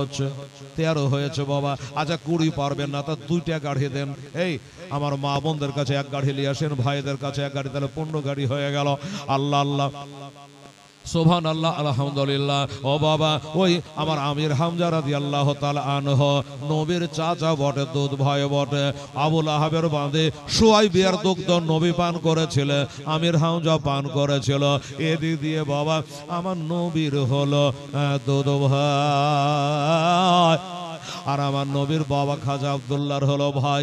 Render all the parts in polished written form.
হচ্ছে 13 হয়েছে বাবা। আচ্ছা 20 পারবেন না, তা 2টা গাড়ি দেন। এই আমার মা বোনদের কাছে 1 গাড়ি নিয়ে আসেন, ভাইদের কাছে 1 গাড়ি, তাহলে 15 গাড়ি হয়ে গেল। আল্লাহ আল্লাহ সুবহানাল্লাহ আলহামদুলিল্লাহ। ও বাবা, ওই আমার আমির হামজা রাদিয়াল্লাহু তাআলা আনহু নবীর চাচা বটে, দুধ ভাই বটে। আবুল আহাবের বাঁধে সুয়াইবের দুগ্ধ নবী পান করেছিল, আমির হামজা পান করেছিল। এদিক দিয়ে বাবা আমার নবীর হলো দুধ ভাই, আর আমার নবীর বাবা খাজা আব্দুল্লাহর হলো ভাই।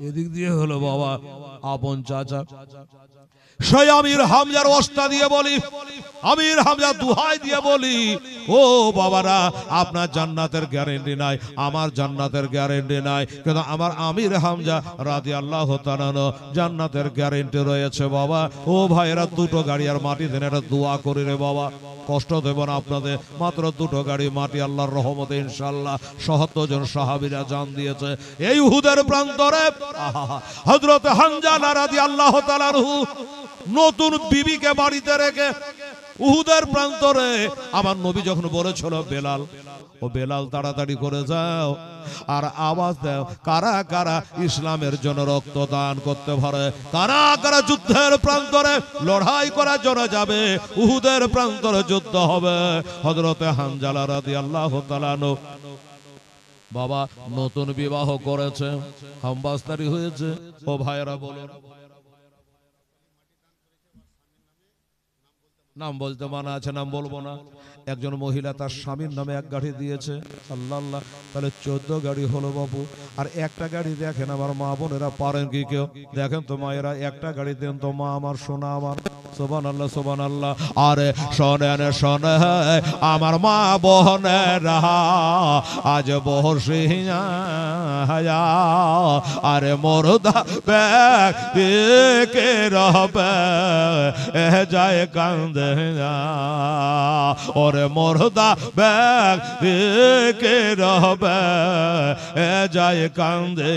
এদিক দিয়ে হলো বাবা আপন চাচা। সেই আমির হামজার ওস্তাদ দিয়ে বলি, আমির হামজা দুহাই দিয়ে বলি, ও বাবারা, আপনার জান্নাতের গ্যারান্টি নাই, আমার জান্নাতের গ্যারান্টি নাই, কিন্তু আমার আমির হামজা রাদিয়াল্লাহু তাআলা জান্নাতের গ্যারান্টি রয়েছে বাবা। ও ভাইরা, 2টো গাড়ি আর মাটি দেন, এটা দোয়া করি রে বাবা, কষ্ট দেব না আপনাদের। মাত্র 2টো গাড়ি মাটি, আল্লাহর রহমতে ইনশাআল্লাহ 70 জন সাহাবীরা জান দিয়েছে এই উহুদের প্রান্তরে। হযরত হানজালা রাদিয়াল্লাহু তাআলা নতুন বিবিকে বাড়িতে রেখে উহুদের প্রান্তরে আমার নবী যখন বলেছিল বেলাল, ও বেলাল তাড়াতাড়ি করে যাও আর আওয়াজ দাও, কারা কারা ইসলামের জন্য রক্ত দান করতে পারে, কারা কারা যুদ্ধের প্রান্তরে লড়াই করার জন্য যাবে, উহুদের প্রান্তরে যুদ্ধ হবে। হযরতে হানজালা রাদিয়াল্লাহু তাআলা বাবা নতুন বিবাহ করেছে, হামবাস্তারি হয়েছে। ও ভাইরা বলুন, নাম বলতে মানা আছে, নাম বলবো না। একজন মহিলা তার স্বামীর নামে 1 গাড়ি দিয়েছে। আল্লাহ আল্লাহ, তাহলে 14 গাড়ি হলো বাবু। আর 1টা গাড়ি দেখেন আমার মা বোনেরা, পারেন কি কেউ? দেখেন তো মায়েরা, 1টা গাড়ি দেন তো মা আমার, সোনা আমার। সুবহানাল্লাহ সুবহানাল্লাহ। আরে শোনেন শোনে আমার মা বোনেরা, আজ বসিয়া আরে মোরদা কে রবে যায় কান্দে, ওরে মোরদা কে রবে যায় কান্দে।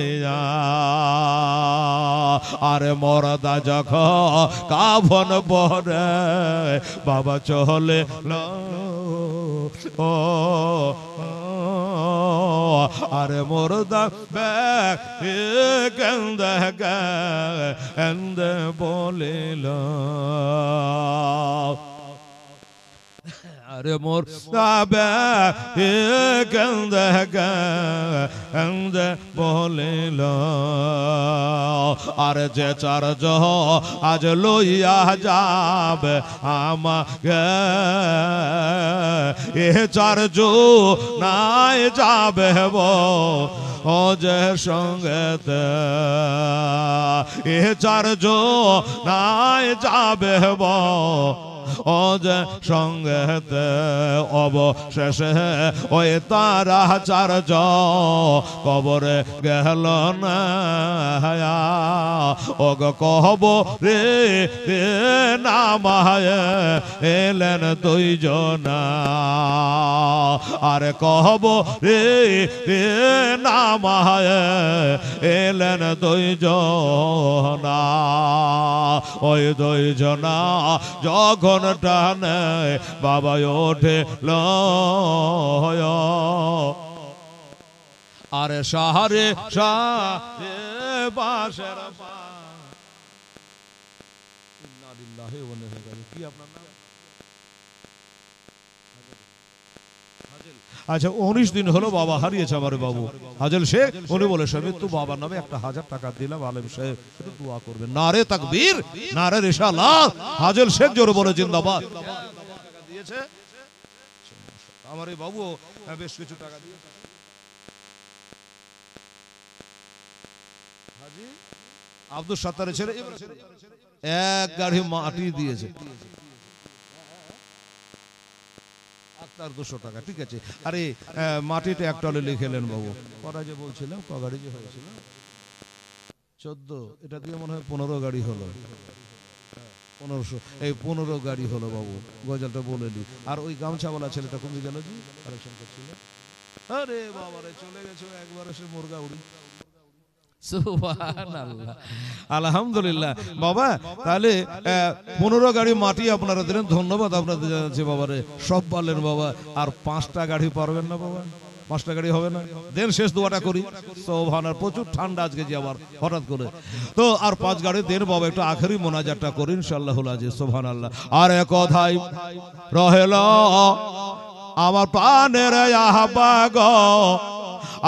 আরে মোরদা যখন কাফন পরে বাবা চলে ও, আরে মোরদা কান্দে কান্দে বলিল, আরে মোর কান্দে কান্দে বলিল, আরে যে 4 আজ লইয়া যাবে আমাকে, এ 4 নাই যাবে ও যে সঙ্গেতে, এ 4 নাই যাবে ও যে সঙ্গেতে। অবশেষে ওই তারা 4 কবরে গেল না, ও গো কবরে নামায় এলেন 2 জনা, আরে কবরে নামায় এলেন 2 জনা। ওই 2 জনা যখন টানে বাবা ওঠে লয়, আরে সাহারে সাহারে বাসের কি আপনার নাম? আচ্ছা 19 দিন হলো বাবা হারিয়েছে আমার বাবু হাজেল শেখ। উনি বলে স্বামী তো বাবার নামে 1000 টাকা দিলাম, আলেম সাহেব একটু দোয়া করবেন। নারে তাকবীর, নারে রিসালাত। হাজেল শেখ জোরে বলে জিন্দাবাদ। দিয়েছে আমার এই বাবু বেশ কিছু টাকা দিয়েছে। হাজী আব্দুল সাত্তারের ছেলে 1 গাড়ি মাটি দিয়েছে, 200 টাকা। ঠিক আছে, আরে মাটিটা 1 টলে লিখেলেন বাবু। করা যে বলছিলাম ক গাড়ি যে হয়েছিল 14, এটা দিয়ে মনে হয় 15 গাড়ি হলো, 1500 এই 15 গাড়ি হলো বাবু। গজলটা বলে নি। আর ওই গামছাওয়ালা ছেলেটা কমে গেল জি, কালেকশন করছিল। আরে বাবা রে, চলে গেছে একবার এসে মুরগা উড়ি। সুবহানাল্লাহ, আলহামদুলিল্লাহ। বাবা তাহলে 15 গাড়ি মাটি আপনারা দিলেন, ধন্যবাদ আপনাদের জানাচ্ছি বাবারে, সব পারলেন বাবা। আর 5টা গাড়ি পারবেন না বাবা? 5টা গাড়ি হবে না? দেন শেষ দোয়াটা করি। সুবহানাল্লাহ, প্রচুর ঠান্ডা আজকে যে আবার হঠাৎ করে, তো আর 5 গাড়ি দেন বাবা, একটু আখেরি মোনাজাতটা করি ইনশাআল্লাহুল আজিজ। সুবহানাল্লাহ। আর এক কথাই রহেল আমার প্রাণের আহ্বাগ,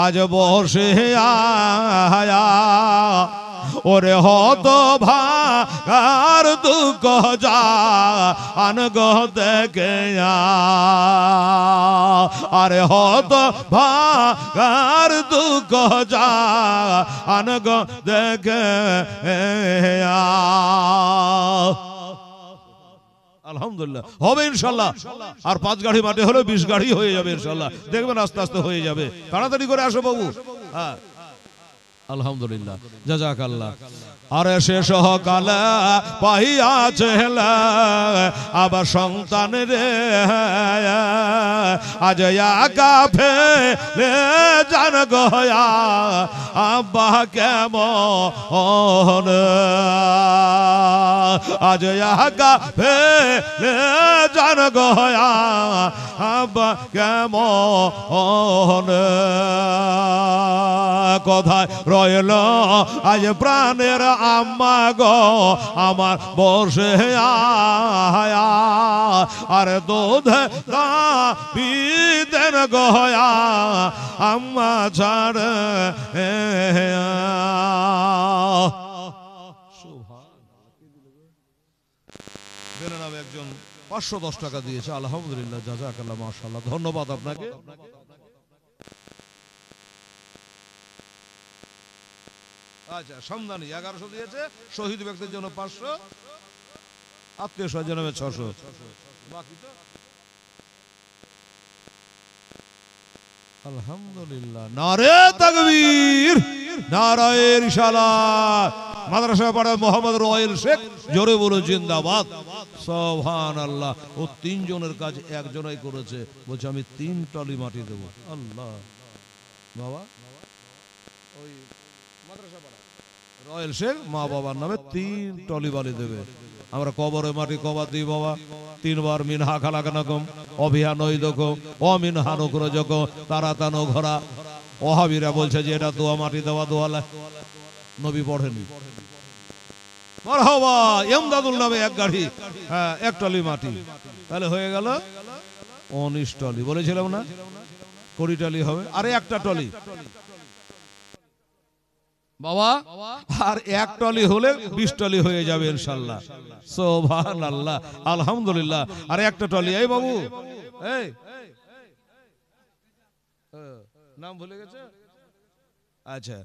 আজ বসে আয়া ওরে হত ভাগার দুঃখ যা আনগ দেখে, আরে হত ভাগার দুঃখ যা আনগ দেখে। আলহামদুলিল্লাহ, হবে ইনশাল্লাহ। আর 5 গাড়ি মাঠে হলো 20 গাড়ি হয়ে যাবে ইনশাল্লাহ, দেখবেন আস্তে আস্তে হয়ে যাবে। তাড়াতাড়ি করে আসো বাবু। হ্যাঁ, আলহামদুলিল্লাহ, জাযাকাল্লাহ। আরে শেষ কালে পাইয়াছে আবার সন্তান রে, আজ একা ফেলে জান গয়া আব্বা কেমন, আজ একা ফেলে জান গয়া আব্বা কেমন, কোথায় রইল আজ প্রাণের আম্মা গো আমার বসে আয়া, আর দুধ বিদেন গয়া আম্মা ছাড়। একজন 510 টাকা দিয়েছে, আলহামদুলিল্লাহ, জাযাকাল্লাহ, মাশাআল্লাহ, ধন্যবাদ আপনাকে। আচ্ছা, সমদানি 1100 দিয়েছে, শহীদ ব্যক্তির জন্য 500, আত্মীয় স্বজনের 600, বাকি তো আলহামদুলিল্লাহ। নারে তাকবীর, নারায়ে রিসালাত। মাদ্রাসা পাড়া মোহাম্মদ রয়েল শেখ, জোরে বলো জিন্দাবাদ। সুবহানাল্লাহ। ও 3 জনের কাজ একজনই করেছে, বলছে আমি 3 টলি মাটি দেব। আল্লাহ, বাবা ওই মাদ্রাসা পাড়া রয়েল শেখ মা বাবার নামে 3 টলি বালি দেবে। আমরা কবরে মাটি কবার দিই বাবা? 3 বার মিনহা খালাকনাকুম অভিয়ান ওইদকুম অমিনহা নুখরিজুকুম তারাতান ঘোরা। ওহাবীরা বলছে যে এটা দোয়া, মাটি দেওয়া দোয়া, নবী পড়েনি। মারহাবা, ইমদাদুল নামে 1 গাড়ি, হ্যাঁ 1 টলি মাটি, তাহলে হয়ে গেল 19 টলি। বলেছিলাম না 20 টলি হবে, আরে 1টা টলি বাবা, আর 1 টলি হলে 20 টলি হয়ে যাবে ইনশাআল্লাহ। সুবহানাল্লাহ, আলহামদুলিল্লাহ। আর 1টা টলি, এই বাবু, এই নাম ভুলে গেছে। আচ্ছা,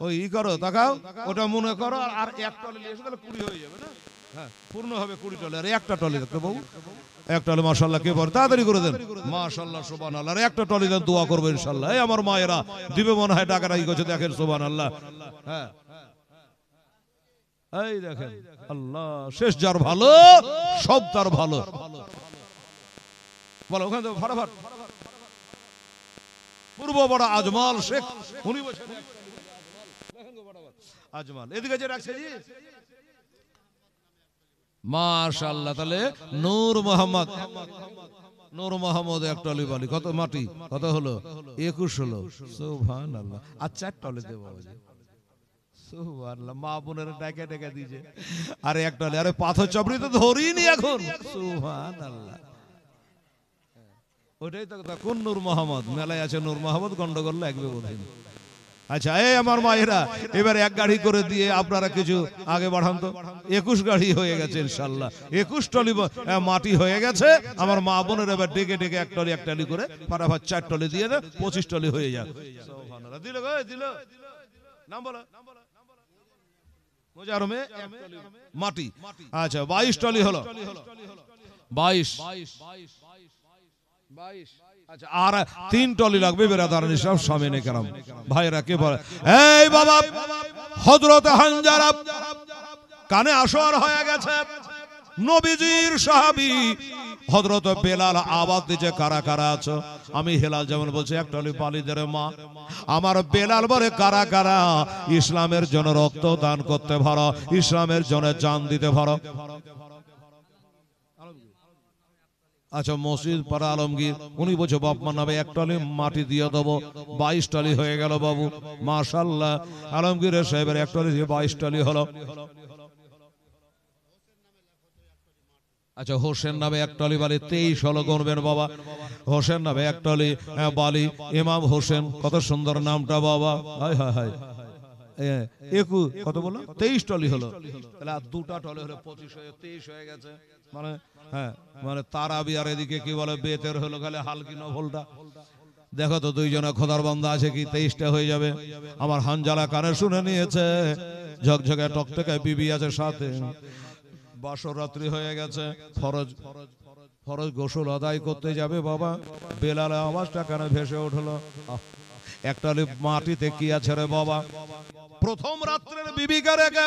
ওই ই করো, তাকাও, ওটা মনে করো, আর 1 টলি নিয়ে এসে তাহলে 20 হয়ে যাবে না? হ্যাঁ, পূর্ণ হবে 20 টলি। আর 1টা টলি দেখতে বাবু, 1 টলি মাশাআল্লাহ, কে পড়ে তাড়াতাড়ি করে দেন। মাশাআল্লাহ, সুবহানাল্লাহ। আর 1টা টলি দেন, দোয়া করবে ইনশাআল্লাহ। এই আমার মায়েরা দিবে মনে হয়, টাকাটা কি করছে দেখেন, সুবহানাল্লাহ। হ্যাঁ, এই দেখেন, আল্লাহ, শেষ যার ভালো সব তার ভালো। বলো ওখানে ফটাফট। পূর্ব বড় আজমাল শেখ, উনি বলছেন আজমাল, এদিকে যে রাখছে জি, মাশাআল্লাহ। তাহলে নূর মোহাম্মদ, নূর মোহাম্মদ 1 টলি বালি, কত মাটি, কত হলো? 21 হলো। সুবহানাল্লাহ। আর 4 টলি দেব বাবাজি। সুবহানাল্লাহ, মা বোনেরা ডাকে ডাকে দিয়েছে। আরে 1 টলি, আরে পাথর চাপড়ি তো ধরিনি এখন। সুবহানাল্লাহ, ওইটাই তো কথা। কোন নূর মোহাম্মদ? মেলায় আছে নূর মোহাম্মদ, গন্ডগোল লাগবে বোধহয়। আচ্ছা, এই আমার মায়েরা এবার 1 গাড়ি করে দিয়ে আপনারা কিছু আগে বাড়ান তো। 21 গাড়ি হয়ে গেছে ইনশাআল্লাহ, 21 টলি মাটি হয়ে গেছে। আমার মা বোনের এবার ডেকে ডেকে 1 টলি 1 টলি করে ফাটাফাট 4 টলি দিয়ে দেয়, 25 টলি হয়ে যায়। সুবহানাল্লাহ, দিল গো, দিল। নাম বলো, মোজারমে 1 টলি মাটি। আচ্ছা, 22 টলি হলো, 22। আচ্ছা, আর 3 টলি লাগবে বেরাদারান ইসলাম সামনে কেরাম ভাইরা, কে বলে? এই বাবা, হযরত হানজালা কানে আসর হয়ে গেছে। নবীজির সাহাবী হযরত বেলাল আওয়াজ দিয়েছে, কারা কারা আছো? আমি হেলাল যেমন বলছে 1 টলি পালি দে রে মা। আমার বেলাল বলে কারা কারা ইসলামের জন্য রক্ত দান করতে পারো, ইসলামের জন্য জান দিতে পারো? আচ্ছা, মসজিদ পাড়া আলমগীর, উনি বলছে বাপমার নামে 1 টলি মাটি দিয়ে দেবো, 22 টলি হয়ে গেল বাবু, মাশাআল্লাহ। আলমগীরের সাহেবের 1 টলি দিয়ে 22 টলি হলো। আচ্ছা, হোসেন নামে 1 টলি বালি 23 হলো, গণবেন বাবা। হোসেন নামে 1 টলি বালি, ইমাম হোসেন, কত সুন্দর নামটা বাবা। হায় হায় হায়, কত বলো 23 টলি হলো, তাহলে আর 2টা টলি হলো 25 হয়ে 23 হয়ে গেছে। মানে হ্যাঁ, মানে তারাবি আর এদিকে কি বলে বেতের হলো গেলে হালকি নফলটা। দেখো তো দুইজনে খোদার বান্দা আছে কি 23টা হয়ে যাবে। আমার হানজালা কানে শুনে নিয়েছে, ঝকঝকে টকটকে বিবি আছে সাথে, বাসর রাত্রি হয়ে গেছে, ফরজ গোসল আদায় করতে যাবে বাবা। বেলালে আওয়াজটা কানে ভেসে উঠলো, 1 টলি মাটিতে কি আছে রে বাবা। প্রথম রাত্রের বিবিকে রেখে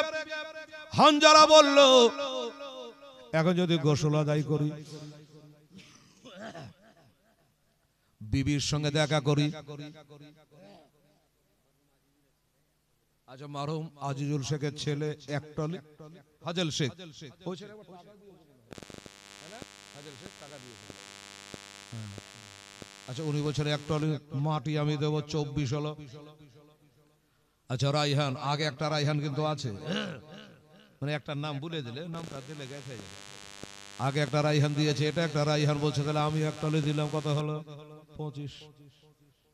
হানজালা বলল, এখন যদি গোসল আদায় করি, বিবির সঙ্গে দেখা করি। আচ্ছা, মারহুম আজিজুল শেখের ছেলে 1 টলি, হাজেল শেখ, আচ্ছা উনি বছর 1 টলি মাটি আমি দেবো, 24 হলো। আচ্ছা, রাইহান, আগে একটা রাইহান কিন্তু আছে, মানে একটা নাম ভুলে দিলে নামটা দিলে গেছে, আগে একটা রাইহান দিয়েছে, এটা একটা রাইহান বলছে, তাহলে আমি 1 টলি দিলাম, কত হলো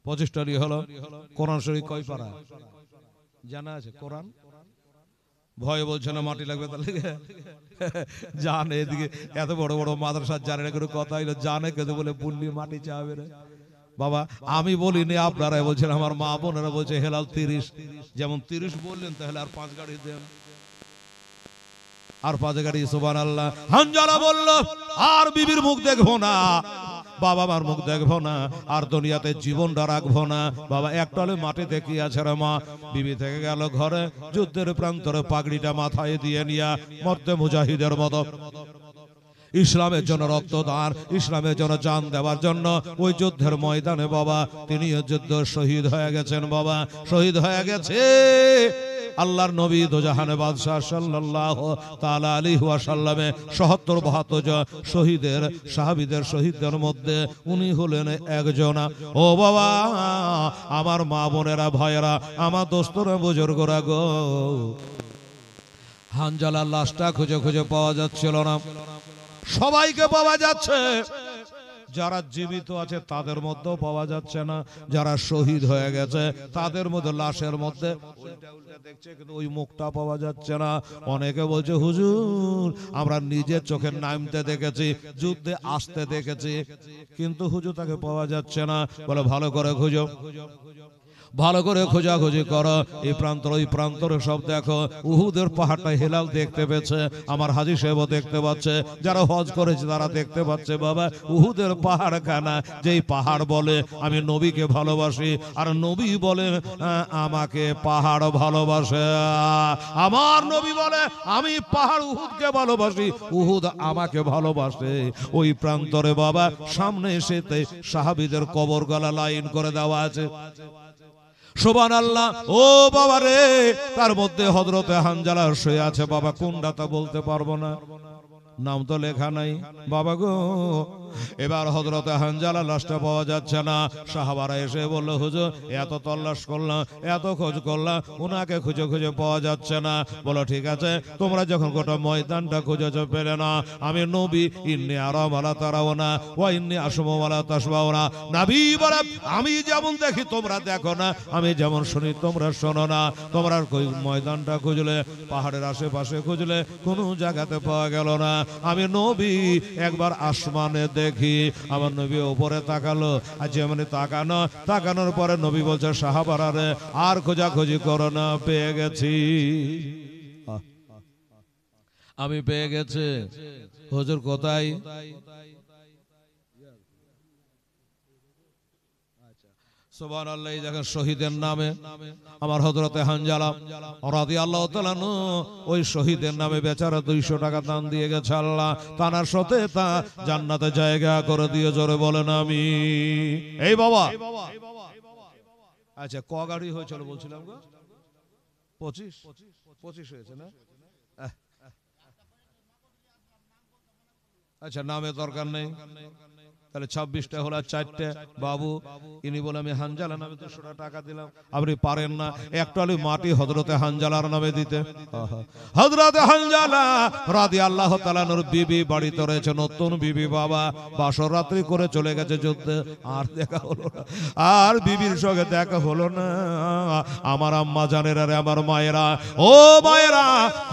25 টলি হলো। কোরআন শরীফ কয় পারা জানা আছে? কোরআন ভয় বলছে না মাটি লাগবে, তাহলে জানে এদিকে এত বড় বড় মাদ্রাসা জানে না, কোনো কথা হইলো জানে কিন্তু বলে বললি মাটি চাবে রে বাবা। আমি বলিনি, আপনারা বলছেন, আমার মা বোনেরা বলছে হেলাল 30, যেমন 30 বললেন তাহলে আর 5 গাড়ি দেন, আর 5 গাড়ি। সুবহানাল্লাহ। হানজালা বলল, আর বিবির মুখ দেখবো না বাবা, আমার মুখ দেখবো না, আর দুনিয়াতে জীবনটা রাখবো না বাবা। 1 টলে মাটিতে কি আছে রে মা। বিবি থেকে গেল ঘরে, যুদ্ধের প্রান্তরে পাগড়িটা মাথায় দিয়ে নিয়া মরতে মুজাহিদের মতো ইসলামের জন্য রক্তদান, ইসলামের জন্য জান দেওয়ার জন্য ওই যুদ্ধের ময়দানে বাবা তিনি যুদ্ধ শহীদ হয়ে গেছেন বাবা, শহীদ হয়ে গেছে। আল্লাহর নবী দোজাহানে বাদশাহ সাল্লাল্লাহু তাআলা আলাইহি ওয়াসাল্লামে ৭০-৭২ শহীদের সাহাবীদের শহীদদের মধ্যে উনি হলেন একজন। ও বাবা, আমার মা বোনেরা ভাইয়েরা, আমার দোস্তরা বুজুর্গরা গো, হানজালার লাশটা খুঁজে খুঁজে পাওয়া যাচ্ছিল না। সবাইকে পাওয়া যাচ্ছে, যারা জীবিত আছে তাদের মধ্যেও পাওয়া যাচ্ছে না, যারা শহীদ হয়ে গেছে তাদের মধ্যে লাশের মধ্যে উল্টা উল্টা দেখছে, কিন্তু ওই মুখটা পাওয়া যাচ্ছে না। অনেকে বলছে হুজুর আমরা নিজের চোখে নামতে দেখেছি, যুদ্ধে আসতে দেখেছি, কিন্তু হুজুর তাকে পাওয়া যাচ্ছে না। বলে ভালো করে খুঁজো, ভালো করে খোঁজাখুঁজি করো, এই প্রান্তর ওই প্রান্তরে সব দেখো। উহুদের পাহাড়টা হেলাল দেখতে পেয়েছে, আমার হাজী সাহেবও দেখতে পাচ্ছে, যারা হজ করেছে তারা দেখতে পাচ্ছে বাবা উহুদের পাহাড় খানা, যেই পাহাড় বলে আমি নবীকে ভালোবাসি, আর নবী বলে আমাকে পাহাড় ভালোবাসে। আমার নবী বলে আমি পাহাড় উহুদকে ভালোবাসি, উহুদ আমাকে ভালোবাসে। ওই প্রান্তরে বাবা সামনে এসেতে সাহাবীদের কবর গলা লাইন করে দেওয়া আছে। সুবহানাল্লাহ। ও বাবা রে, তার মধ্যে হযরতে হানজালা শুয়ে আছে বাবা, কোনটা তা বলতে পারবো না, নাম তো লেখা নাই বাবা গো। এবার হযরতে হানজালা লাশটা পাওয়া যাচ্ছে না। সাহাবারা এসে বলল হুজুর এত তল্লাশ করলাম, এত খোঁজ করলাম, ওনাকে খুঁজে খুঁজে পাওয়া যাচ্ছে না। বলো ঠিক আছে, তোমরা যখন গোটা ময়দানটা খুঁজেছো পেলে না, আমি নবী ইন্নী আরা ওয়ালা তারাওনা ওয়া ইন্নী আসমু ওয়ালা তাসমাউনা, নবী বলে আমি যেমন দেখি তোমরা দেখো না, আমি যেমন শুনি তোমরা শোনো না। তোমরা কই ময়দানটা খুঁজলে, পাহাড়ের আশেপাশে খুঁজলে, কোনো জায়গাতে পাওয়া গেল না। আমি নবী একবার আসমানে দেখি, আমার নবী উপরে তাকালো, আর যেমনি তাকানোর পরে নবী বলছে সাহাবারা রে আর খোঁজাখুঁজি করো না, পেয়ে গেছি, আমি পেয়ে গেছি। হুজুর কোথায়? সুবহানাল্লাহ। এই দেখেন শহীদের নামে আমার হযরতে হানজালা রাদিয়াল্লাহু তাআলা আনহু ওই শহীদের নামে বেচারা 200 টাকা দান দিয়ে গেছে। আল্লাহ তানার সাথে তা জান্নাতে জায়গা করে দিয়ে, জোরে বলেন আমিন। এই বাবা আচ্ছা ক গাড়ি হয়েছিল বলছিলাম গো? 25 হয়েছে না? আচ্ছা নামে দরকার নেই, তাহলে 26টা হলো, 4টে বাবু। ইনি বলে আমি হানজালা নামে 200 টাকা দিলাম। আপনি পারেন না একটা মাটি হযরতে হানজালার নামে দিতে? হযরতে হানজালা রাদিয়াল্লাহু তাআলা নূর বিবি বাড়িতে রয়েছে, নতুন বিবি বাবা, বাসর রাত্রি করে চলে গেছে যুদ্ধে, আর দেখা হলো না, আর বিবির সঙ্গে দেখা হলো না। আমার আম্মা জানেরা রে, আমার মায়েরা, ও মায়েরা,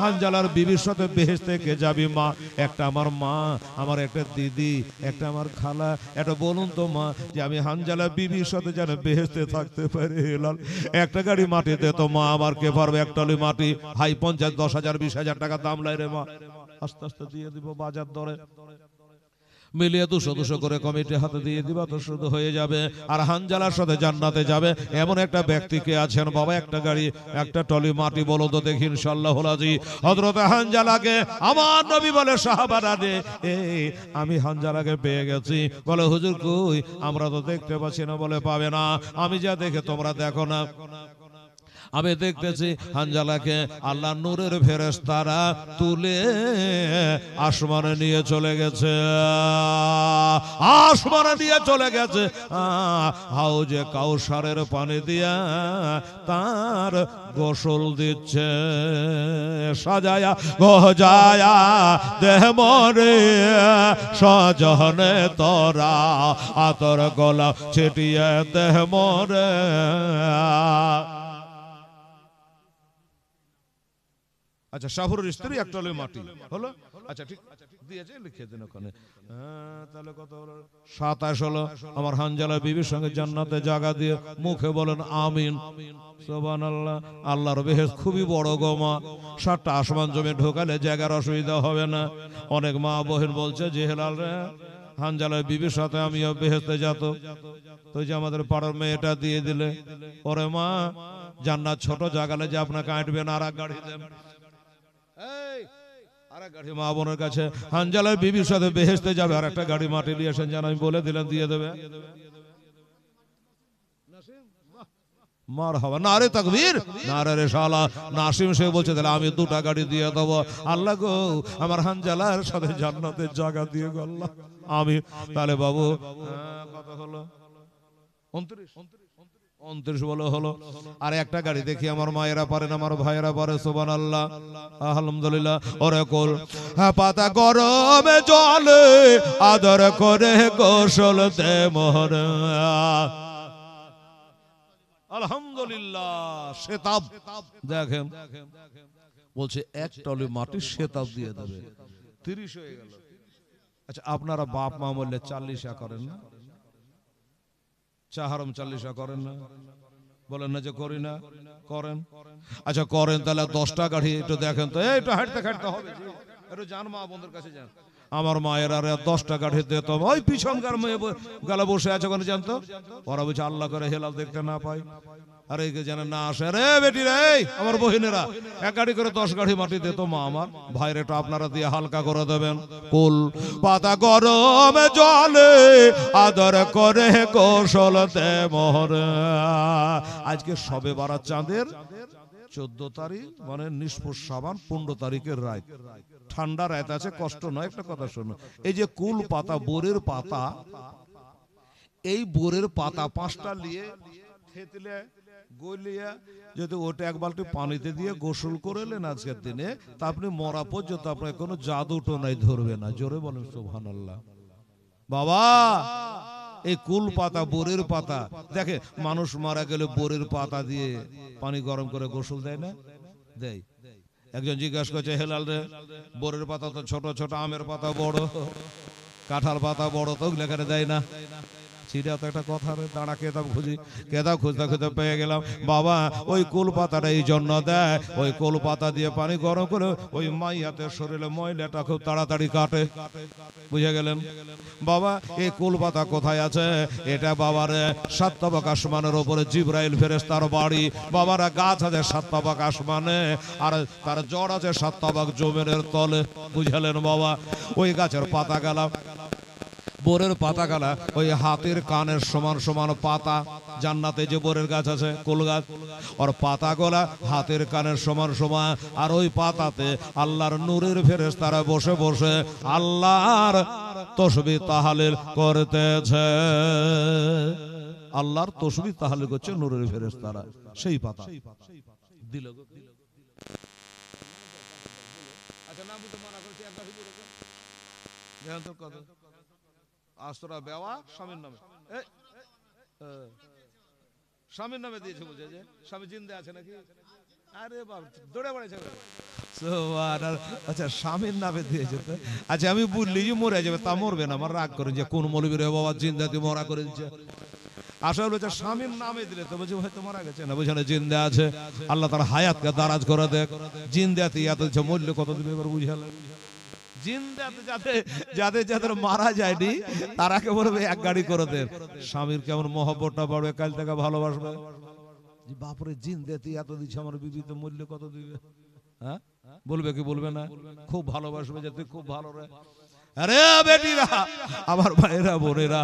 হানজালার বিবির সাথে বেহেশতে কে যাবি মা? একটা আমার মা, আমার একটা দিদি, একটা আমার খালা, এটা বলুন তো মা, যে আমি হানজালা বিবির সাথে যেন বেহেশতে থাকতে পারি। হেলাল একটা গাড়ি মাটি দে তো মা, আমার কে পারবে একটালি মাটি? হাই 50, 10,000, 20,000 টাকা দাম লাই রে মা। আস্তে আস্তে দিয়ে দিব বাজার দরে, মিলিয়ে 200 করে কমিটি হাতে দিয়ে দিবা তো শুধু হয়ে যাবে। আর হানজালার সাথে জান্নাতে যাবে এমন একটা ব্যক্তি কে আছেন বাবা? একটা গাড়ি, একটা টলি মাটি বলো তো দেখি ইনশাআল্লাহ রাজি। হযরত হানজালাকে আমার নবী বলে, সাহাবারা রে, আমি হানজালাকে পেয়ে গেছি। বলে হুজুর কই? আমরা তো দেখতে পাচ্ছি না। বলে পাবে না, আমি যা দেখে তোমরা দেখো না। আমি দেখতেছি হানজালাকে আল্লাহ নূরের ফেরেশতারা তুলে আসমানে নিয়ে চলে গেছে, আসমানে নিয়ে চলে গেছে। হাউজে কাউসারের পানি দিয়া তার গোসল দিচ্ছে, সাজায়া গজায়া দেহ মরে সজনে তোরা, আতর গলা ছিটিয়ে দেহ মরে। আচ্ছা শাহুরের স্ত্রী একটা মাটি হলো। আচ্ছা ঠিক দিয়েছে, লিখে দিন ওখানে। তাহলে কত হলো? 27 হলো। আমার হানজালা বিবির সঙ্গে জান্নাতে জায়গা দিয়ে মুখে বলেন আমিন, সুবহানাল্লাহ। আল্লাহর বেহেশত খুবই বড় গো মা, 7টা আসমান জমে ঢোকালে জায়গার অসুবিধা হবে না। অনেক মা বহেন বলছে যে হেলাল রে, হানজালা বিবির সাথে আমিও বেহেশতে যেত, তো যে আমাদের পাড়ার মেয়েটা দিয়ে দিলে। ওরে মা, জান্নাত ছোট জায়গালে যে আপনাকে আঁটবেন, আর এক গাড়ি দেন, মা বোনের কাছে হানজালার বিবির সাথে বেহেশতে যাবে, আর একটা গাড়ি মাটি নিয়ে আসেন, যেন আমি বলে দিলাম দিয়ে দেবে। মারহাবা, নারে তাকবীর, নারে রিসালাত। নাসিম সে বলছে তাহলে আমি 2টা গাড়ি দিয়ে দেবো। আল্লাহ গো, আমার হানজালার সাথে জান্নাতের জায়গা দিয়ে গো আল্লাহ, আমি। তাহলে বাবু কত হলো? 29 বলে হলো। আর একটা গাড়ি দেখি আমার মায়েরা পারেন, আমার ভাইয়েরা পারে, সুবহানাল্লাহ, আলহামদুলিল্লাহ। ওরে কোল পাতা গরমে জলে আদর করে গোসল দে মোহর, আলহামদুলিল্লাহ। শেতাব দেখেন বলছে এক টলি মাটি শেতাব দিয়ে দেবে, 30 হয়ে গেল। আচ্ছা আপনারা বাপ মা বললে 40 করেন না? চাহারম 40 করেন না? বলেন না যে করি না, করেন। আচ্ছা করেন, তাহলে 10টা গাড়ি একটু দেখেন তো, একটু হাঁটতে হাঁটতে হবে, একটু যান মা বন্ধুর কাছে যান। আমার মায়ের আর 10টা গাড়ি দিত, ওই পিছনকার মেয়ে গালা বসে আছে ওখানে, জানতো ওরা বলছে আল্লাহ করে হেলাল দেখতে না পাই, আরে যেন না আসে রে বেটি রে। আমার বহিনেরা এক গাড়ি করে 10 গাড়ি মাটি দিত মা আমার। ভাইরে একটু আপনারা দিয়ে হালকা করে দেবেন। কুল পাতা গরমে জলে আদর করে গোসল দে মোহর। আজকে সবে বারাত চাঁদের 14 তারিখ, মানে নিষ্পুষ সাবান 15 তারিখের রাত। ঠান্ডা রাত আছে, কষ্ট নয়। একটা কথা শোনো, এই যে কুল পাতা, বোরের পাতা, এই বোরের পাতা 5টা নিয়ে থেতলে গলিয়া যদি ওটা এক বালতি পানিতে দিয়ে গোসল করলেন আজকের দিনে, তা আপনি মরা পর্যন্ত আপনার কোনো জাদুটো নাই, ধরবে না। জোরে বলেন সুবহানাল্লাহ। বাবা এই কুল পাতা, বোরের পাতা, দেখে মানুষ মারা গেলে বোরের পাতা দিয়ে পানি গরম করে গোসল দেয় না? দেয়। একজন জিজ্ঞাসা করছে হেলাল রে, বোরের পাতা তো ছোট ছোট, আমের পাতা বড়, কাঁঠাল পাতা বড়, তো লেখানে দেয় না? সেটা তো একটা কথা রে। দাঁড়া কেতাব খুঁজি, কেতাব খুঁজতে খুঁজতে পেয়ে গেলাম। বাবা ওই কুল পাতাটা এই জন্য দেয়, ওই কুল পাতা দিয়ে পানি গরম করে ওই মাইয়াতের শরীরে ময়লাটা খুব তাড়াতাড়ি কাটে। বুঝে গেলেন বাবা? এই কুল পাতা কোথায় আছে? এটা বাবারে 7 তাবাক আসমানের উপরে জিবরাইল ফেরেশতার বাড়ি। বাবারা গাছ আছে 7 তাবাক আসমানে, আর তার জড় আছে 7 তাবাক জমিনের তলে। বুঝলেন বাবা? ওই গাছের পাতা গেলাম বোরের পাতা গালা ওই হাতের কানের সমান সমান পাতা, জান্নাতে যে বোরের গাছ আছে কুল গাছ, আর পাতা গোলা হাতের কানের সমান সমান, আর ওই পাতাতে আল্লাহর নূরের ফেরেশতারা বসে বসে আল্লাহর তাসবিহ তাহলিল করতেছে। আল্লাহর তাসবিহ তাহলিল করছে নূরের ফেরেশতারা সেই পাতা দিল। আচ্ছা নাম তো মানা করছি এক গাড়ি বলে দেখেন তো কত আস্তরা বেওয়া স্বামীর নামে, স্বামীর নামে দিয়েছে বুঝে যে স্বামী জিন্দে আছে নাকি? আরে বাবা দৌড়ে পড়েছে। আচ্ছা স্বামীর নামে দিয়েছে তো। আচ্ছা আমি বললি যে মরে যাবে, তা মরবে না, আমার রাগ করে যে কোন মৌলবী রে বাবা জিন্দাতে মরা করে দিচ্ছে। আসলে বলছে স্বামীর নামে দিলে তো বলছে হয়তো মারা গেছে না, বুঝে না জিন্দা আছে। আল্লাহ তার হায়াতকে দারাজ করে দেখ। জিন্দাতে এত মূল্য কত দিবে এবার বুঝালে। জিন্দাতে যাদের যাদের মারা যায়নি তারাকে বলবে এক গাড়ি করে দেন। স্বামীর কেমন মহব্বতটা বাড়বে, কাল থেকে ভালোবাসবে। বাপরে জিন্দাতে এত দিচ্ছে, আমার বিবিতে মূল্য কত দিবে? হ্যাঁ বলবে কি বলবে না? খুব ভালোবাসবে যে তুই খুব ভালো রে। আরে বেটিরা, আমার ভাইরা বোনেরা,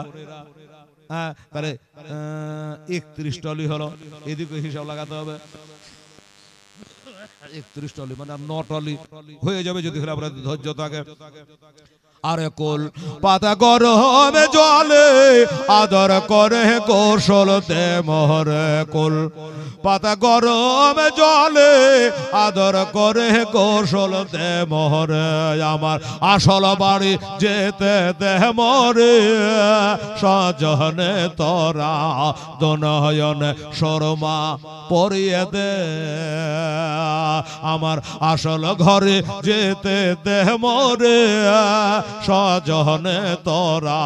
হ্যাঁ তাহলে 31 টলি হলো, এদিকে হিসাব লাগাতে হবে। 31 টলি মানে 9 টলি হয়ে যাবে যদি আপনার ধৈর্য থাকে। আরে কোল পাতা গরমে জলে আদর করে কৌশলতে মোহরে, কোল পাতা গরমে জলে আদর করে কৌশলতে মোহরে, আমার আসল বাড়ি যেতে দেহ মরে, সজনে তোরা দনয়নে শর্মা পরিয়ে দে, আমার আসল ঘরে যেতে দেহ মরে, সজনে তোরা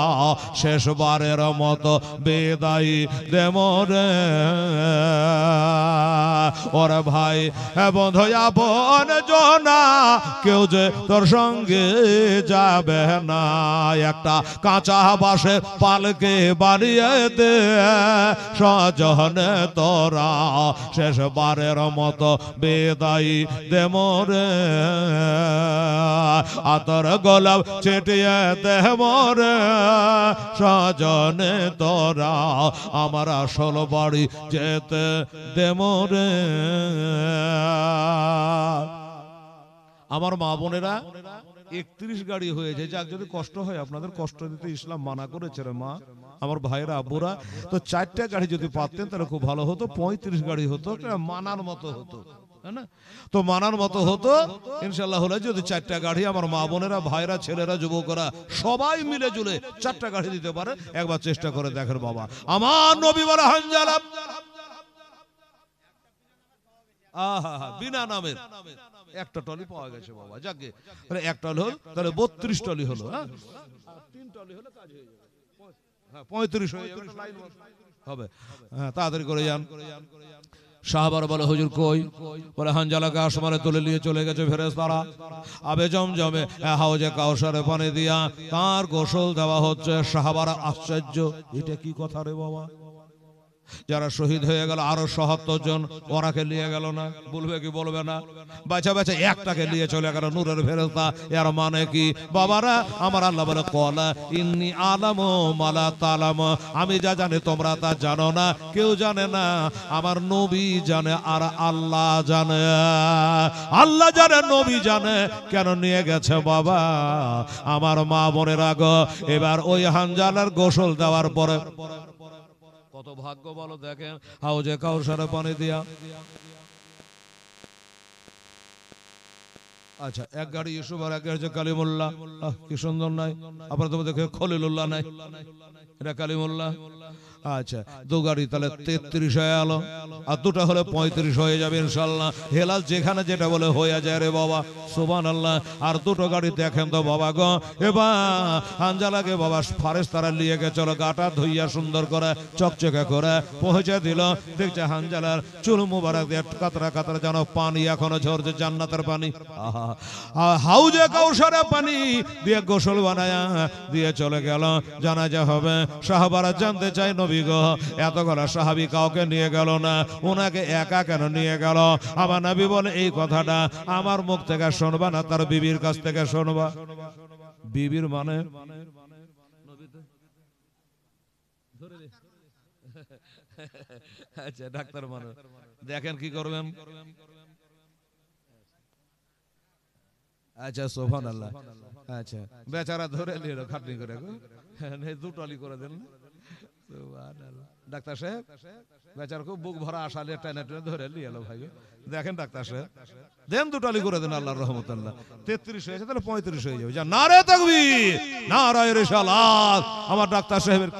শেষবারের মতো বিদায় দে মরে। ওরে ভাই বন্ধু আপন জনা কেউ যে তোর সঙ্গে যাবে না, একটা কাঁচা বাসে পালকে বানিয়ে দে, সজনে তোরা শেষবারের মতো বিদায় দে মরে, আতর গোলাপ ছিটিয়ে দে মরে, সজনে তোরা আমার আসল বাড়ি যেতে দে মরে। আমার মা বোনেরা 31 গাড়ি হয়েছে, যাক যদি কষ্ট হয় আপনাদের কষ্ট দিতে ইসলাম মানা করেছে রে মা। আমার ভাইরা আব্বুরা তো 4টা গাড়ি যদি পাতেন তাহলে খুব ভালো হতো, 35 গাড়ি হতো, মানার মতো হতো, না তো মানার মতো হতো ইনশাল্লাহ। হলে যদি 4টা গাড়ি আমার মা বোনেরা ভাইরা ছেলেরা যুবকরা সবাই মিলে জুলে 4টা গাড়ি দিতে পারে, একবার চেষ্টা করে দেখেন বাবা। আমার নবী বলে হানজালা বিনা নামের একটা টলি পাওয়া গেছে বাবা, যাকে এক টলি হল তাহলে 32 টলি হলো, হ্যাঁ 3 টলি হলে কাজ হয়ে যাবে, হ্যাঁ 35 হয়ে যাবে, হবে। হ্যাঁ তাড়াতাড়ি করে যান। সাহাবার বলে হুজুর কই? বলে হানজালাকে আসমানে তুলে নিয়ে চলে গেছে ফেরেশতারা। আবে জমজমে হাউজে কাউসারে পানি দিয়া তার গোসল দেওয়া হচ্ছে। সাহাবারা আশ্চর্য, এটা কি কথা রে বাবা? যারা শহীদ হয়ে গেল আরো ৭৭ জন, ওরাকে নিয়ে গেল না? বলবে কি বলবে না? বাঁচা বাঁচা একটাকে নিয়ে চলে গেল নূরের ফেরেশতা। এর মানে কি বাবারা? আমার আল্লাহ বলে কলা ইন্নী আলামু মালা তালাম, আমি যা জানি তোমরা তা জানো না, কেউ জানে না, আমার নবী জানে আর আল্লাহ জানে। আল্লাহ জানে, নবী জানে, কেন নিয়ে গেছে বাবা? আমার মা বোনের আগ এবার ওই হানজালার গোসল দেওয়ার পরে কত ভাগ্য বলো দেখেন, হাউজে কাউসারে পানি দিয়া। আচ্ছা এক গাড়ি ইউসুফ আর এক গাড়ি হচ্ছে কালিমুল্লাহ, কি সুন্দর নাই? আপনারা তো দেখে খলিলুল্লাহ নাই, এটা কালিমুল্লাহ। আচ্ছা 2 গাড়ি তাহলে 33 হয়ে গেল, আর 2টা হলে 35 হয়ে যাবে ইনশাল্লাহ। হেলাল যেখানে যেটা বলে হয়ে যায় রে বাবা, সুবহানাল্লাহ। আর 2টো গাড়ি দেখেন তো বাবা গো। এবার হানজালাকে বাবা ফারেশতারা নিয়ে গেছিল, গাটা ধুইয়া সুন্দর করে চকচকে করে পৌঁছে দিল। দেখছে হানজালার চুল মুবারক দিয়ে কাতরা কাতরা যেন পানি এখনো ঝরছে, জান্নাতের পানি। হাউজে কাউসারে পানি দিয়ে গোসল বানায়া দিয়ে চলে গেল। জানাজা হবে। সাহাবারা জানতে চাই নবী গো এতগুলো সাহাবী কাউকে নিয়ে গেল না, ওনাকে একা কেন নিয়ে গেল? আমার নবী বলে এই কথাটা আমার মুখ থেকে শুনবা না, তার বিবির কাছ থেকে শুনবা। বিবির মানে আচ্ছা ডাক্তার মানুষ, দেখেন কি করবেন। আচ্ছা সুবহানাল্লাহ। আচ্ছা বেচারা ধরে নিল খাটনি করে, দুটালি করে দেন। সুবহানাল্লাহ। ডাক্তার সাহেব বেচারা খুব বুক ভরা আশা নিয়ে টেনে টেনে ধরে নিয়ে এলো ভাই। দেখেন ডাক্তার সাহেব দেন দুটালি করে দেন আল্লাহর রহমতুল্লাহ। 33 হয়েছে তাহলে 35 হয়ে যাবে। যা নারে তাকবীর, নারায়ে রিসালাত। আমার ডাক্তার সাহেবের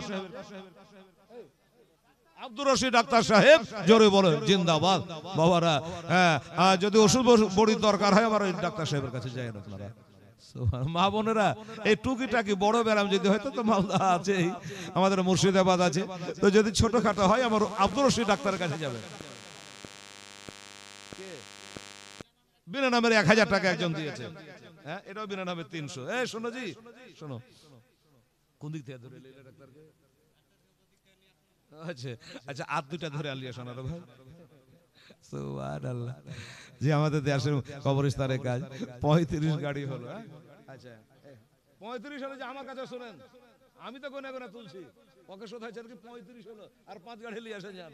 আব্দুর রশিদ ডাক্তার সাহেব জোরে বলে জিন্দাবাদ। বাবারা হ্যাঁ যদি ওষুধ বড়ির দরকার হয় আমার ডাক্তার সাহেবের কাছে যাই না আপনারা। মা বোনেরা এই টুকিটাকি বড় ব্যারাম যদি হয়তো তো মালদা আছে, আমাদের মুর্শিদাবাদ আছে, তো যদি ছোটখাটো হয় আমার আব্দুর রশিদ ডাক্তারের কাছে যাবে। বিনা নামের 1000 টাকা একজন দিয়েছে, হ্যাঁ এটাও বিনা নামের 300। এই শোনো জি শোনো, কোন দিক থেকে ধরে নিলে ডাক্তারকে? আচ্ছা আচ্ছা হাত দুটা ধরে আলিয়া শোনার ভাই। সুবহানাল্লাহ। যে আমাদের দেশের কবরস্থানের কাজ 35 গাড়ি হলো। আচ্ছা 35 হলো যে আমার কাছে শুনেন, আমি তো গোনা গোনা তুলছি, ওকে শোধাইছে কি 35 হলো আর 5 গাড়ি নিয়ে আসেন যান।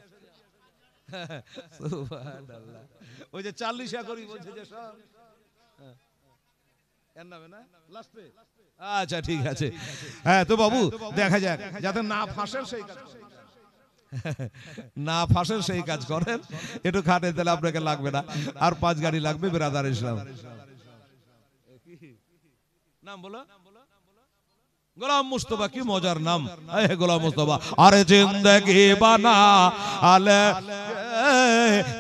সুবহানাল্লাহ। ওই যে 40 করি বলছে যে সব এর নামে না লাস্টে। আচ্ছা ঠিক আছে, হ্যাঁ তো বাবু দেখা যাক যাতে না ফাঁসের সেই কাজ না ফাঁসের সেই কাজ করেন। একটু খাটে দিলে আপনাকে লাগবে না, আর 5 গাড়ি লাগবে। বিরাদার ইসলাম নাম বলো, গোলাম মুস্তফা। কি মজার নাম গোলাম মুস্তফা। আরে জিন্দগি বানা আলে,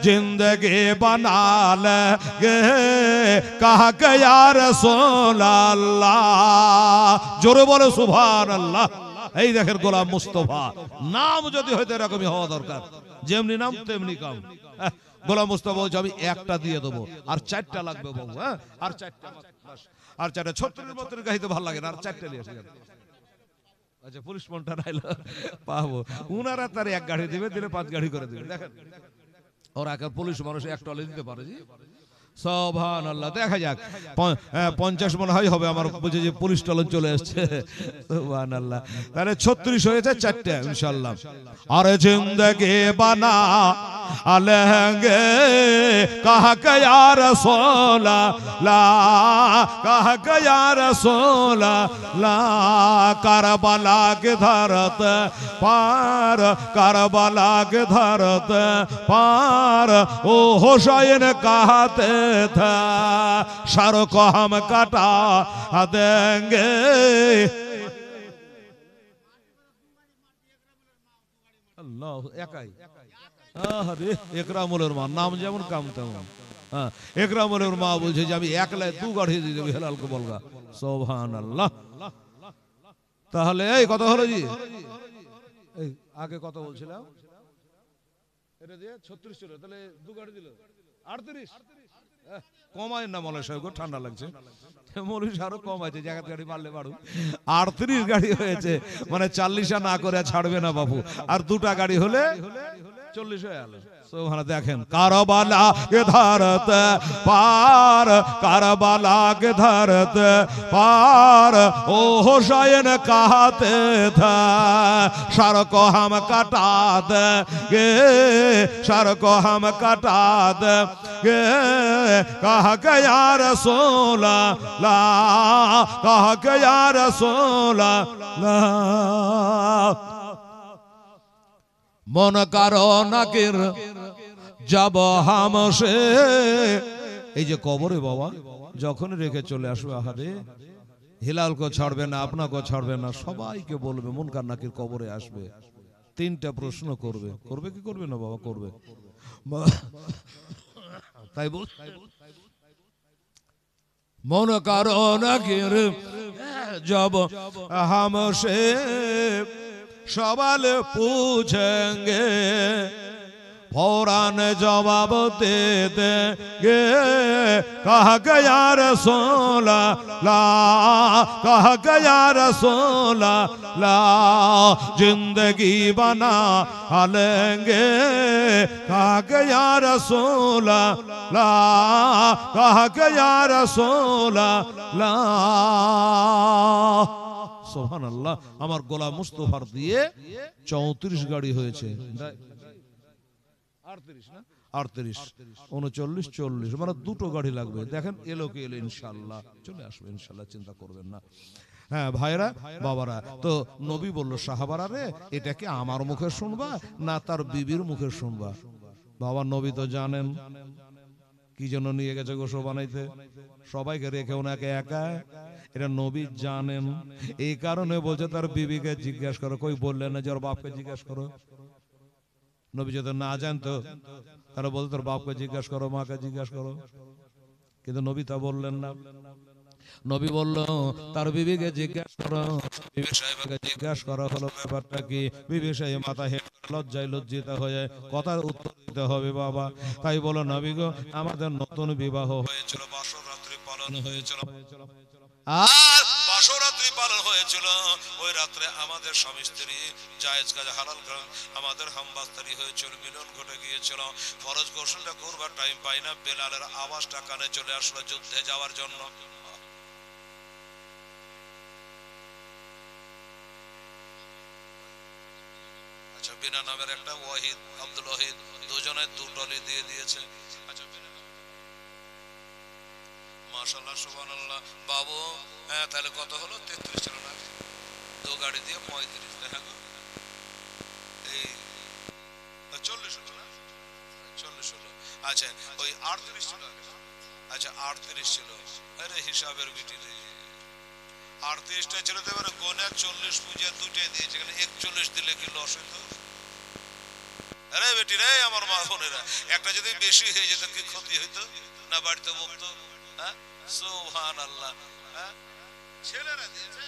জিন্দগি বানালে গে কাহা কে ইয়া রাসূলুল্লাহ। জোরে বলো সুবহানাল্লাহ। এই দেখেন গোলাম মুস্তফা নাম যদি হয়তো এরকমই হওয়া দরকার, যেমনি নাম তেমনি কাম। গোলাম মুস্তফা বলছে আমি একটা দিয়ে দেবো, আর 4টা লাগবে বাবু। হ্যাঁ আর 4টা, আর 4টা 36 মতের গাইতে ভালো লাগে না, আর 4টা নিয়ে আসে। আচ্ছা পুলিশ মনটা নাইলো পাবো, উনারা তার 1 গাড়ি দিবে, দিলে 5 গাড়ি করে দিবে। দেখেন ওরা এখন পুলিশ মানুষ 1 টলে দিতে পারে জি। সুবহানাল্লাহ। দেখা যাক 50 মনে হয় হবে আমার বুঝে যে পুলিশ টলন চলে আসছে। সুবহানাল্লাহ। তাহলে 36 হয়েছে 4টা ইনশাআল্লাহ। আরে জিন্দগি বানা আলেঙ্গে কাহা কে ইয়া রাসূলুল্লাহ, কাহা কে ইয়া রাসূলুল্লাহ। কারবালা के धरत पार, কারবালা के धरत पार ओ हुसैन कहते था सर को हम कटा देंगे। আল্লাহ একাই। আরে একরামুলের মা নাম যেমন কাম তেমন। হ্যাঁ একরামুলের মা বলছে যে আমি একলাই 2 গাড়ি দিয়ে দেব হেলালকে বলগা। সুবহানাল্লাহ। তাহলে এই কত হলো জি? এই আগে কত বলছিলাম? এটা দিয়ে 36 ছিল, তাহলে 2 গাড়ি দিল 38। কমায় না মৌলানা সাহেব, ঠান্ডা লাগছে। মৌলভী আরো কম আছে, জায়গা গাড়ি মারলে মারুক। 38 গাড়ি হয়েছে, মানে 40 না করে ছাড়বে না বাবু। আর 2টা গাড়ি হলে 40 হয়ে গেল। সুবহানাল্লাহ। দেখেন কারবালা के धरत पार, কারবালা के धरत पार ओ हुसैन कहते थे सर को हम कटा देंगे, सर को हम कटा देंगे। कहा के या रसूलल्लाह, कहा के या रसूलल्लाह। मन करो नाकिर जब हमसे। এই যে কবরে বাবা যখন রেখে চলে আসবে, আহারে হিলালকে ছাড়বে না, আপনাকে ছাড়বে না, সবাইকে বলবে মুনকার নাকির কবরে আসবে, 3টা প্রশ্ন করবে। করবে কি করবে না বাবা? করবে। তাই বল मन करो नाकिर जब हमसे सवाल पूछेंगे, फौरन जवाब दे देंगे। कहा के या रसूलल्लाह, कहा के या रसूलल्लाह। जिंदगी बना लेंगे, कहा के या रसूलल्लाह, कहा के या रसूलल्लाह। সুবহানাল্লাহ, আমার গোলাম মুস্তাফার দিয়ে 34 গাড়ি হয়েছে, 38 না 38 39 40, মানে দুটো গাড়ি লাগবে। দেখেন এলো কি এলো, ইনশাআল্লাহ চলে আসবে ইনশাআল্লাহ, চিন্তা করবেন না। হ্যাঁ ভাইরা বাবারা, তো নবী বলল সাহাবারা রে, এটা কি আমার মুখে শুনবা না তার বিবির মুখে শুনবা? বাবা নবী তো জানেন কি জন্য নিয়ে গেছে গোসল বানাইতে, সবাইকে রেখে ওনাকে একা, এটা নবী জানেন। এই কারণে বলছে তার বিবিকে জিজ্ঞাসা করো। কই বললেন না যে ওর বাপকে জিজ্ঞাসা করো? নবী যদি না জানতো তারা বলতো তোর বাপকে জিজ্ঞাসা করো, মাকে জিজ্ঞাসা করো, কিন্তু নবী তা বললেন না। নবী বলল তার বিবিকে জিজ্ঞাসা করো, বিবি সাহেবকে জিজ্ঞাসা করা হলো ব্যাপারটা কি। বিবি সাহেব মাথা হেঁটে লজ্জায় লজ্জিত হয়ে কথার উত্তর দিতে হবে বাবা। তাই বলো নবী গো, আমাদের নতুন বিবাহ হয়েছিল, বাসর রাত্রি পালন হয়েছিল, আর বাসর রাত্রি পালন হয়েছিল। ওই রাত্রে আমাদের স্বামী স্ত্রী জায়েজ কাজ হালাল কাজ আমাদের হামবাস্তারি হয়েছিল, মিলন ঘটে গিয়েছিল। ফরজ গোসলটা করবার টাইম পাই না, বেলালের আওয়াজটা কানে চলে আসলো যুদ্ধে যাওয়ার জন্য। আচ্ছা, বিনা নামের একটা ওয়াহিদ, আব্দুল ওয়াহিদ, দুজনে দুটলি দিয়ে দিয়েছে। আচ্ছা মাশাআল্লাহ সুবহানাল্লাহ বাবু, হ্যাঁ তাহলে কত হলো? 33 ছিল না, দু গাড়ি দিয়ে 35, দেখা গো এই 40 হলো না, 40 হলো। আচ্ছা ওই 38 ছিল, আচ্ছা 38 ছিল, আরে হিসাবের বিটি রে, 38টা ছিল তো, মানে গোনা 40 পূজা দুটাই দিয়েছে, 41 দিলে কি লস হইতো? আরে বেটি রে, আমার মা বোনেরা, একটা যদি বেশি হয়ে যেত কি ক্ষতি হইতো না? বাড়িতে বলতো হ্যাঁ সুবহানাল্লাহ, হ্যাঁ ছেলেরা দিয়েছে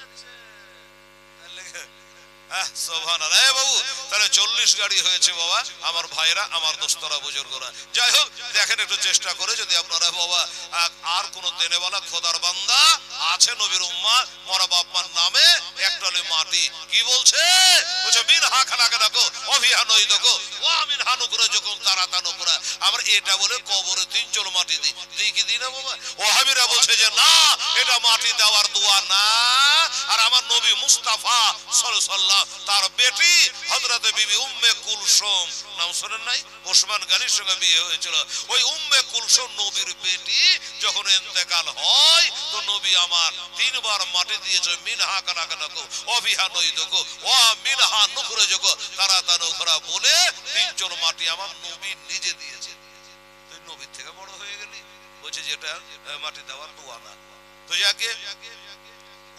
সুবহানাল্লাহ। এই বাবু তাহলে 40 গাড়ি হয়েছে বাবা, আমার ভাইরা, আমার দোস্তরা, বুজুর্গরা। যাই হোক দেখেন একটু চেষ্টা করে, যদি আপনারা বাবা আর কোন দেনেওয়ালা খোদার বান্দা আছে নবীর উম্মাত, মরা বাপ মার নামে একটলে মাটি, কি বলছে? বলছে মিন হা খালাকে দেখো অভিহা নই দেখো ও আমিন হানু করে যখন তারা তানো করে, আমরা এটা বলে কবরে 3 চল মাটি দিই, দিই কি দিই না বাবা? ওহাবিরা বলছে যে না, এটা মাটি দেওয়ার দোয়া না। আর আমার নবী মুস্তাফা সাল্লাল্লাহু তার বেটি হযরত বিবি উম্মে কুলসুম, নাম শুনেন নাই? ওসমান গনির সঙ্গে বিয়ে হয়েছিল। ওই উম্মে কুলসুম নবীর বেটি যখন ইন্তেকাল হয়, তো নবী আমার 3 বার মাটি দিয়েছে, মিনহা কানাকানাকো অবিহা নইদকো ও মিনহা নুখরে যোগো তারা তানুখরা বলে 3 জন মাটি আমার নবী নিজে দিয়েছে। তুই নবীর থেকে বড় হয়ে গেলি, বলছে যেটা মাটি দেওয়ার দোয়া না। তো যাকে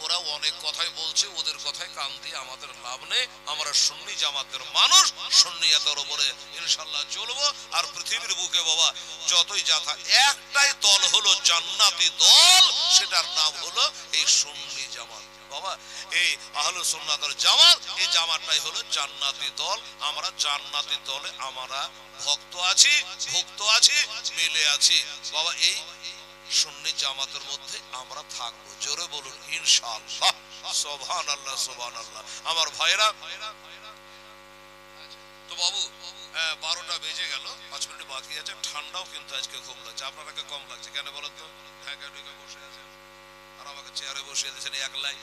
ওরা অনেক কথাই বলছে, ওদের কথায় কান দিয়ে আমাদের লাভ নেই। আমরা সুন্নি জামাতের মানুষ, সুন্নিয়াতের উপরে ইনশাআল্লাহ চলবো। আর পৃথিবীর বুকে বাবা যতই যাথা, একটাই দল হলো জান্নাতি দল, সেটার নাম হলো এই সুন্নি জামাত বাবা। এই আহলুস সুন্নাতের জামাত, এই জামাতটাই হলো জান্নাতি দল। আমরা জান্নাতি দলে আমরা ভক্ত আছি, ভুক্ত আছি, মিলে আছি বাবা। এই সুন্নি জামাতের মধ্যে আমরা থাকবো, জোরে বলুন ইনশাআল্লাহ। সুবহানাল্লাহ সুবহানাল্লাহ আমার ভাইরা। তো বাবু 12টা বেজে গেল, 5 মিনিট বাকি আছে। ঠান্ডাও কিন্তু আজকে খুব লাগছে, আপনাকে কম লাগছে কেন বলেন তো? ঢাকা ঢুকে বসে আছেন আর আমাকে চেয়ারে বসিয়ে দিয়েছেন একলাই,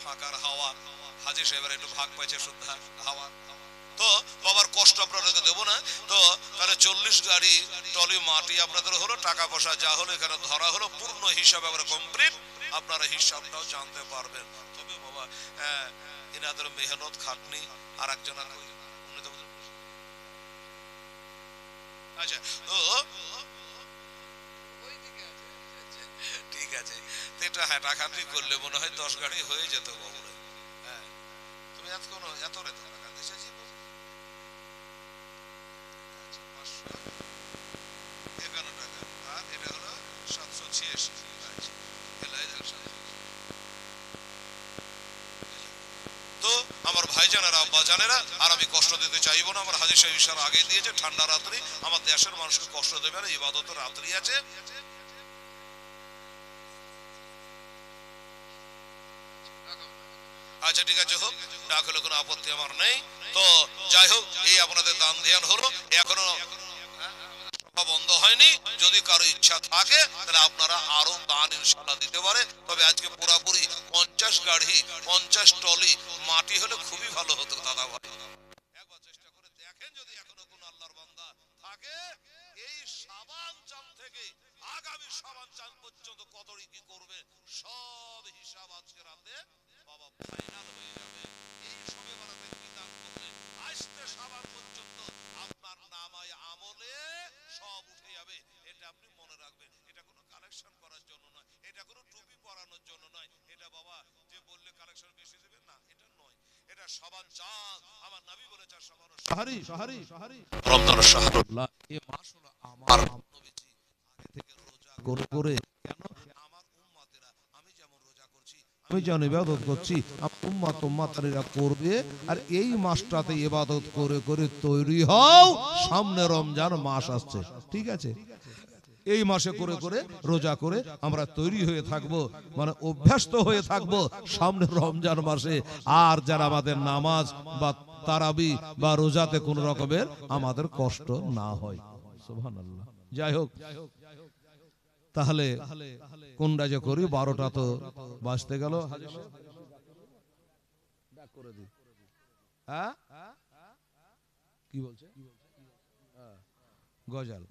ফাঁকার হাওয়া। হাজী সাহেবের একটু ভাগ পাইছে শুদ্ধা হাওয়া, তো বাবার কষ্ট আপনাদেরকে দেবো না। তো তাহলে 40 গাড়ি টলি মাটি আপনাদের হলো, টাকা পয়সা যা হলো এখানে ধরা হলো, পূর্ণ হিসাবে আমরা কমপ্লিট, আপনারা হিসাবটাও জানতে পারবেন। তবে বাবা এনাদের মেহনত খাটনি আর একজন আচ্ছা তো ঠিক আছে, এটা হাঁটাখাটি করলে মনে হয় 10 গাড়ি হয়ে যেত বাবু। হ্যাঁ তুমি এত রেত টাকা দেশে জীবন 51 টাকা, আর এটা হলো 786। তো আমার ভাইজানেরা, আব্বা জানেরা, আর আমি কষ্ট দিতে চাইবো না। আমার হাজী সাহেব ইশারা আগে দিয়েছে, ঠান্ডা রাত্রি, আমার দেশের মানুষকে কষ্ট দেবে না, ইবাদতের রাত্রি আছে। আচ্ছা ঠিক আছে, হোক, ডাক হলে কোনো আপত্তি আমার নেই। তো যাই হোক, এই আপনাদের দান ধ্যান হলো। এখনো বন্ধ হয়নি। যদি কারো ইচ্ছা থাকে তাহলে আপনারা আরো দান ইনশাআল্লাহ দিতে পারে। তবে আজকে পুরাপুরি 50 গাড়ি 50 টলি মাটি হলে খুবই ভালো হতো দাদা ভাই। একবার চেষ্টা করে দেখেন যদি এখনো কোন আল্লাহর বান্দা থাকে। এই শাবান চাঁদ থেকে আগামী শাবান চাঁদ পর্যন্ত কত কি করবে সব হিসাব আজকে রাতে বাবা ফাইনাল হয়ে যাবে। এই সবে বারাতে কি দান করলেন আজকে শাবান পর্যন্ত আপনার নামায় আমলে সব উঠে যাবে। এটা আপনি মনে রাখবেন। এটা কোনো কালেকশন করার জন্য নয়, এটা কোনো টুপি পরানোর জন্য নয়, এটা বাবা যে বললে কালেকশন বেশি দেবেন না এটা নয়। এটা শাবান চাঁদ আমার নবী বলেছেন শাবান শাহরি শাহরি শাহরি রমজান শাহরুল্লাহ। এই মাস হলো আমার নবীজি আগে থেকে রোজা করে করে কেন আমার উম্মতেরা আমি যেমন রোজা করছি আমি যেন ইবাদত করছি আমার উম্মত উম্মতারিরা করবে। আর এই মাসটাতে ইবাদত করে করে তৈরি হও, সামনে রমজান মাস আসছে। ঠিক আছে, এই মাসে করে করে রোজা করে আমরা তৈরি হয়ে থাকব, মানে অভ্যস্ত হয়ে থাকব সামনে রমজান মাসে। আর যারা আমাদের নামাজ বা তারাবি বা রোজাতে কোন রকমের আমাদের কষ্ট না হয়। সুবহানাল্লাহ। যাই হোক, তাহলে কোনটা যে করি 12টা তো বাজতে গেল। হ্যাঁ কি বলছে গজাল